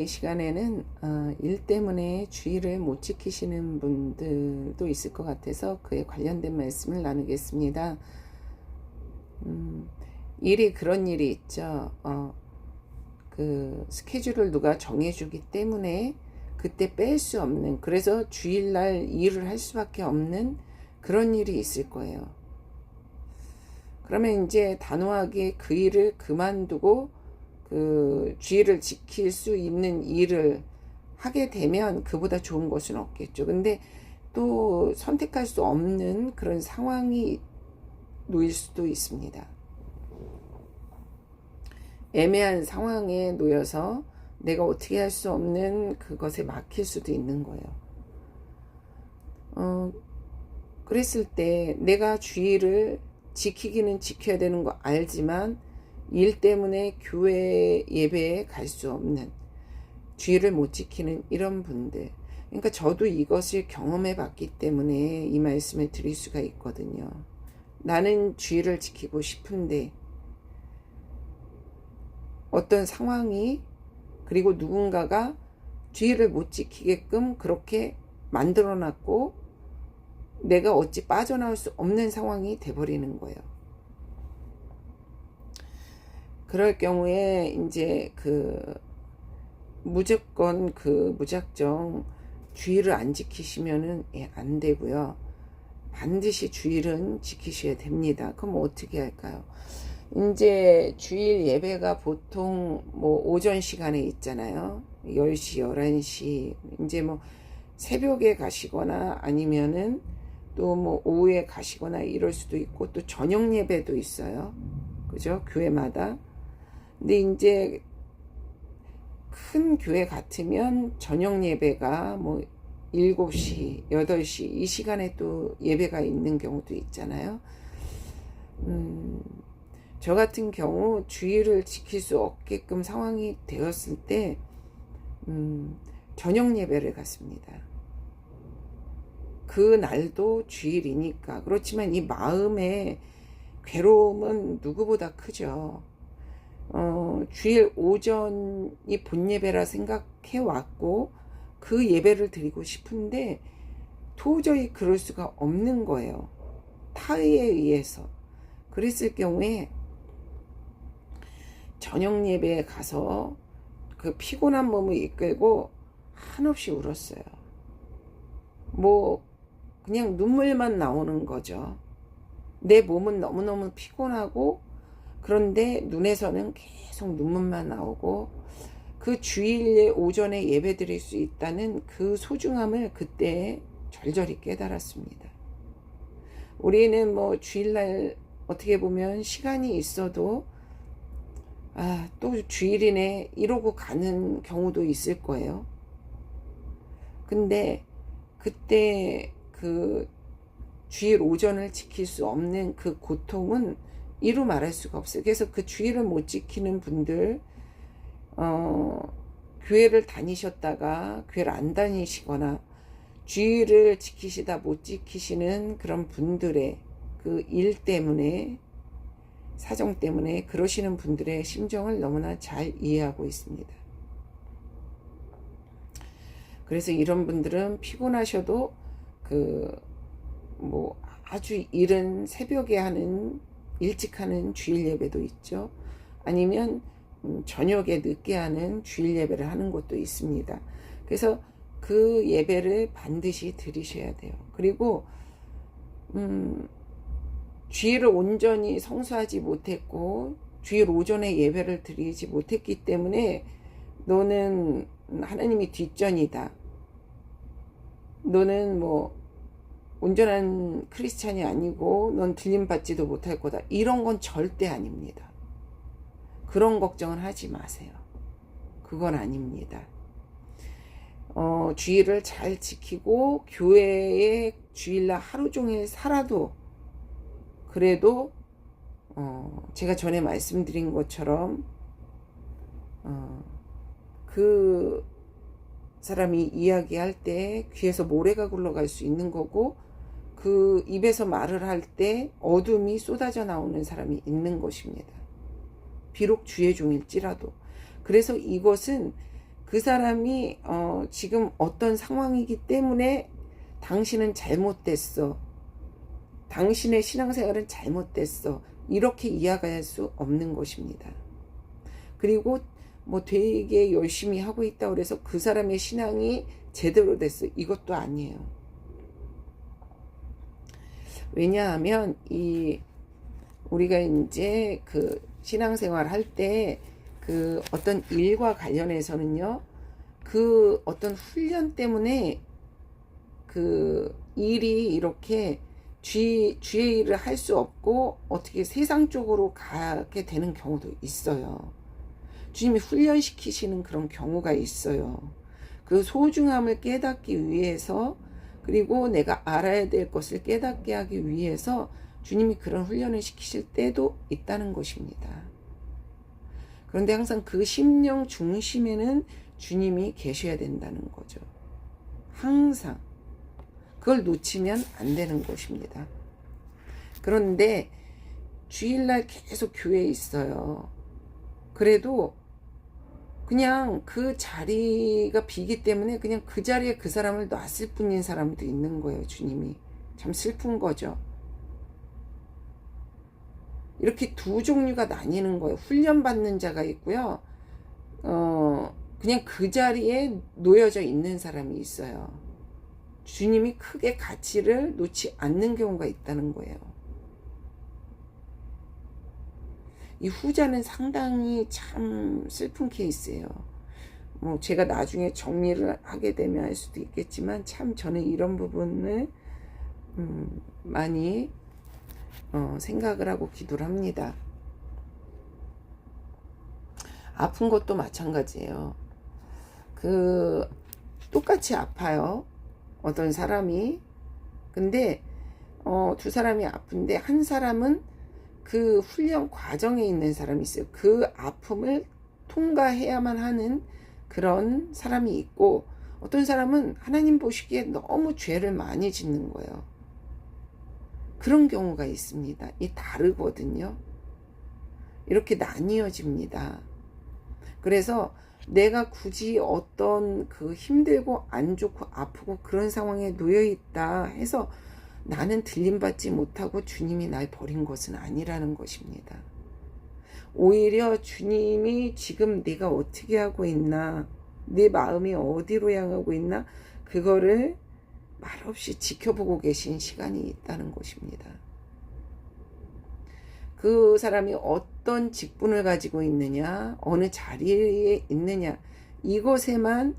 이 시간에는 일 때문에 주의를 못 지키시는 분들도 있을 것 같아서 그에 관련된 말씀을 나누겠습니다. 일이 그런 일이 있죠. 그 스케줄을 누가 정해주기 때문에 그때 뺄 수 없는, 그래서 주일날 일을 할 수밖에 없는 그런 일이 있을 거예요. 그러면 이제 단호하게 그 일을 그만두고 그 주의를 지킬 수 있는 일을 하게 되면 그보다 좋은 것은 없겠죠. 근데 또 선택할 수 없는 그런 상황이 놓일 수도 있습니다. 애매한 상황에 놓여서 내가 어떻게 할 수 없는 그것에 막힐 수도 있는 거예요. 그랬을 때 내가 주의를 지키기는 지켜야 되는 거 알지만 일 때문에 교회 예배에 갈 수 없는, 주의를 못 지키는 이런 분들, 그러니까 저도 이것을 경험해 봤기 때문에 이 말씀을 드릴 수가 있거든요. 나는 주의를 지키고 싶은데 어떤 상황이, 그리고 누군가가 주의를 못 지키게끔 그렇게 만들어 놨고 내가 어찌 빠져나올 수 없는 상황이 돼버리는 거예요. 그럴 경우에 이제 무작정 주의를 안 지키시면은 안 되고요. 반드시 주의는 지키셔야 됩니다. 그럼 어떻게 할까요? 이제 주일 예배가 보통 뭐 오전 시간에 있잖아요. 10시, 11시. 이제 뭐 새벽에 가시거나 아니면은 또 뭐 오후에 가시거나 이럴 수도 있고, 또 저녁 예배도 있어요. 그죠? 교회마다. 근데 이제 큰 교회 같으면 저녁 예배가 뭐 7시, 8시 이 시간에 또 예배가 있는 경우도 있잖아요. 저 같은 경우 주의를 지킬 수 없게끔 상황이 되었을 때 저녁 예배를 갔습니다. 그 날도 주일이니까. 그렇지만 이 마음의 괴로움은 누구보다 크죠. 주일 오전이 본 예배라 생각해 왔고 그 예배를 드리고 싶은데 도저히 그럴 수가 없는 거예요. 타의에 의해서. 그랬을 경우에 저녁 예배에 가서 그 피곤한 몸을 이끌고 한없이 울었어요. 뭐 그냥 눈물만 나오는 거죠. 내 몸은 너무너무 피곤하고, 그런데 눈에서는 계속 눈물만 나오고, 그 주일에 오전에 예배 드릴 수 있다는 그 소중함을 그때 절절히 깨달았습니다. 우리는 뭐 주일날 어떻게 보면 시간이 있어도 또 주일이네 이러고 가는 경우도 있을 거예요. 근데 그때 그 주일 오전을 지킬 수 없는 그 고통은 이루 말할 수가 없어요. 그래서 그 주일을 못 지키는 분들, 교회를 다니셨다가 교회를 안 다니시거나 주일을 지키시다 못 지키시는 그런 분들의 그 일 때문에, 사정 때문에 그러시는 분들의 심정을 너무나 잘 이해하고 있습니다. 그래서 이런 분들은 피곤하셔도 뭐 아주 이른 새벽에 하는, 일찍 하는 주일 예배도 있죠. 아니면 저녁에 늦게 하는 주일 예배를 하는 곳도 있습니다. 그래서 그 예배를 반드시 드리셔야 돼요. 그리고 주일을 온전히 성수하지 못했고 주일 오전에 예배를 드리지 못했기 때문에 너는 하나님이 뒷전이다, 너는 뭐 온전한 크리스찬이 아니고 넌 들림받지도 못할 거다, 이런 건 절대 아닙니다. 그런 걱정은 하지 마세요. 그건 아닙니다. 주일을 잘 지키고 교회에 주일날 하루 종일 살아도, 그래도 제가 전에 말씀드린 것처럼 그 사람이 이야기할 때 귀에서 모래가 굴러갈 수 있는 거고, 그 입에서 말을 할 때 어둠이 쏟아져 나오는 사람이 있는 것입니다. 비록 주의 종일지라도. 그래서 이것은 그 사람이 지금 어떤 상황이기 때문에 당신은 잘못됐어. 당신의 신앙생활은 잘못됐어. 이렇게 이야기할 수 없는 것입니다. 그리고 뭐 되게 열심히 하고 있다고 그래서 그 사람의 신앙이 제대로 됐어. 이것도 아니에요. 왜냐하면 우리가 이제 그 신앙생활 할 때 그 어떤 일과 관련해서는요, 그 어떤 훈련 때문에 그 일이 이렇게 주의 일을 할 수 없고 어떻게 세상 쪽으로 가게 되는 경우도 있어요. 주님이 훈련시키시는 그런 경우가 있어요. 그 소중함을 깨닫기 위해서, 그리고 내가 알아야 될 것을 깨닫게 하기 위해서 주님이 그런 훈련을 시키실 때도 있다는 것입니다. 그런데 항상 그 심령 중심에는 주님이 계셔야 된다는 거죠. 항상. 그걸 놓치면 안 되는 것입니다. 그런데 주일날 계속 교회에 있어요. 그래도 그냥 그 자리가 비기 때문에 그냥 그 자리에 그 사람을 놨을 뿐인 사람도 있는 거예요. 주님이. 참 슬픈 거죠. 이렇게 두 종류가 나뉘는 거예요. 훈련받는 자가 있고요. 그냥 그 자리에 놓여져 있는 사람이 있어요. 주님이 크게 가치를 놓지 않는 경우가 있다는 거예요. 이 후자는 상당히 참 슬픈 케이스예요. 뭐 제가 나중에 정리를 하게 되면 할 수도 있겠지만 참 저는 이런 부분을 많이 생각을 하고 기도를 합니다. 아픈 것도 마찬가지예요. 똑같이 아파요. 어떤 사람이. 근데 두 사람이 아픈데 한 사람은 그 훈련 과정에 있는 사람이 있어요. 그 아픔을 통과해야만 하는 그런 사람이 있고, 어떤 사람은 하나님 보시기에 너무 죄를 많이 짓는 거예요. 그런 경우가 있습니다. 이 다르거든요. 이렇게 나뉘어집니다. 그래서 내가 굳이 어떤 그 힘들고 안 좋고 아프고 그런 상황에 놓여 있다 해서 나는 들림받지 못하고 주님이 날 버린 것은 아니라는 것입니다. 오히려 주님이 지금 내가 어떻게 하고 있나, 내 마음이 어디로 향하고 있나, 그거를 말없이 지켜보고 계신 시간이 있다는 것입니다. 그 사람이 어떤 직분을 가지고 있느냐, 어느 자리에 있느냐, 이것에만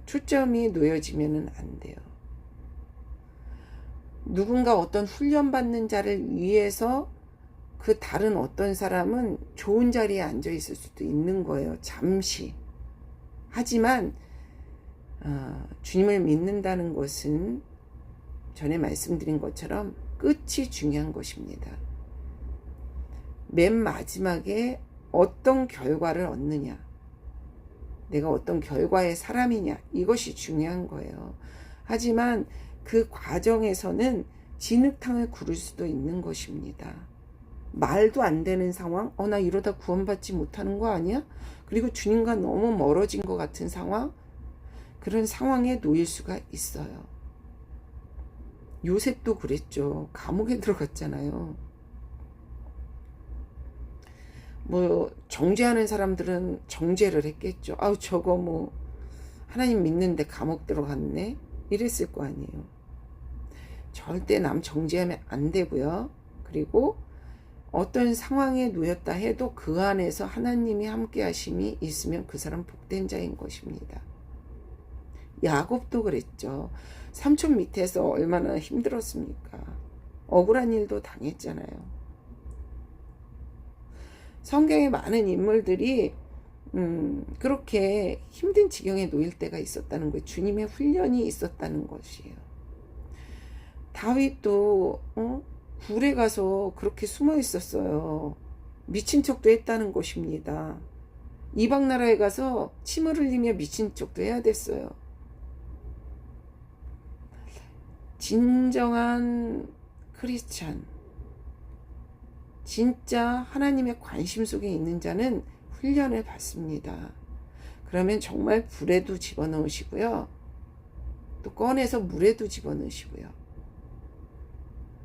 초점이 놓여지면 안 돼요. 누군가 어떤 훈련받는 자를 위해서 그 다른 어떤 사람은 좋은 자리에 앉아 있을 수도 있는 거예요. 잠시. 하지만 주님을 믿는다는 것은 전에 말씀드린 것처럼 끝이 중요한 것입니다. 맨 마지막에 어떤 결과를 얻느냐, 내가 어떤 결과의 사람이냐, 이것이 중요한 거예요. 하지만 그 과정에서는 진흙탕을 구를 수도 있는 것입니다. 말도 안 되는 상황, 나 이러다 구원받지 못하는 거 아니야? 그리고 주님과 너무 멀어진 것 같은 상황, 그런 상황에 놓일 수가 있어요. 요셉도 그랬죠. 감옥에 들어갔잖아요. 뭐 정죄하는 사람들은 정죄를 했겠죠. 저거 뭐 하나님 믿는데 감옥 들어갔네, 이랬을 거 아니에요. 절대 남 정죄하면 안 되고요. 그리고 어떤 상황에 놓였다 해도 그 안에서 하나님이 함께 하심이 있으면 그 사람 복된 자인 것입니다. 야곱도 그랬죠. 삼촌 밑에서 얼마나 힘들었습니까? 억울한 일도 당했잖아요. 성경에 많은 인물들이 그렇게 힘든 지경에 놓일 때가 있었다는 거예요. 주님의 훈련이 있었다는 것이에요. 다윗도 굴에 가서 그렇게 숨어 있었어요. 미친 척도 했다는 것입니다. 이방 나라에 가서 침을 흘리며 미친 척도 해야 됐어요. 진정한 크리스찬, 진짜 하나님의 관심 속에 있는 자는 훈련을 받습니다. 그러면 정말 불에도 집어넣으시고요. 또 꺼내서 물에도 집어넣으시고요.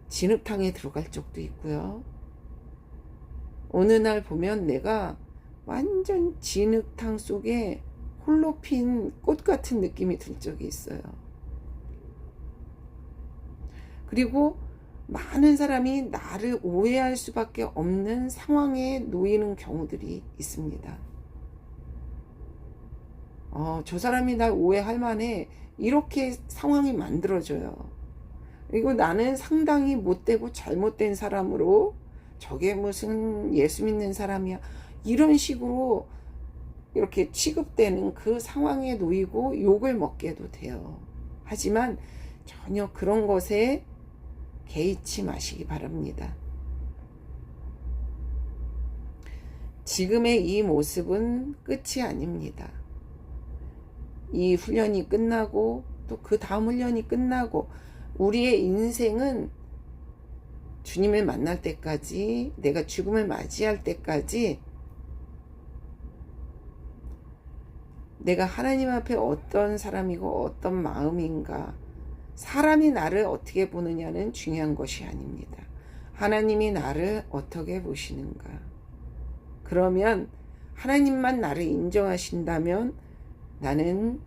진흙탕에 들어갈 적도 있고요. 어느 날 보면 내가 완전 진흙탕 속에 홀로 핀 꽃 같은 느낌이 들 적이 있어요. 그리고 많은 사람이 나를 오해할 수밖에 없는 상황에 놓이는 경우들이 있습니다. 저 사람이 날 오해할 만해. 이렇게 상황이 만들어져요. 그리고 나는 상당히 못되고 잘못된 사람으로, 저게 무슨 예수 믿는 사람이야, 이런 식으로 이렇게 취급되는 그 상황에 놓이고 욕을 먹게도 돼요. 하지만 전혀 그런 것에 개의치 마시기 바랍니다. 지금의 이 모습은 끝이 아닙니다. 이 훈련이 끝나고 또 그 다음 훈련이 끝나고 우리의 인생은 주님을 만날 때까지, 내가 죽음을 맞이할 때까지 내가 하나님 앞에 어떤 사람이고 어떤 마음인가, 사람이 나를 어떻게 보느냐는 중요한 것이 아닙니다. 하나님이 나를 어떻게 보시는가. 그러면 하나님만 나를 인정하신다면 나는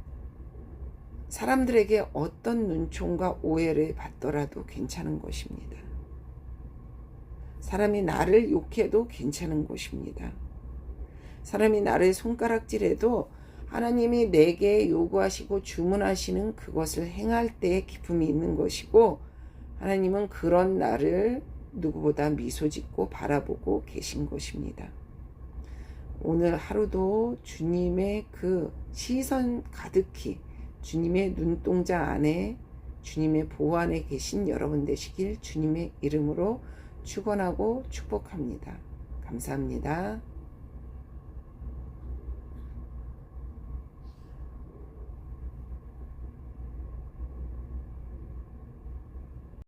사람들에게 어떤 눈총과 오해를 받더라도 괜찮은 것입니다. 사람이 나를 욕해도 괜찮은 것입니다. 사람이 나를 손가락질해도 하나님이 내게 요구하시고 주문하시는 그것을 행할 때에 기쁨이 있는 것이고, 하나님은 그런 나를 누구보다 미소 짓고 바라보고 계신 것입니다. 오늘 하루도 주님의 그 시선 가득히, 주님의 눈동자 안에, 주님의 보호 안에 계신 여러분 되시길 주님의 이름으로 축원하고 축복합니다. 감사합니다.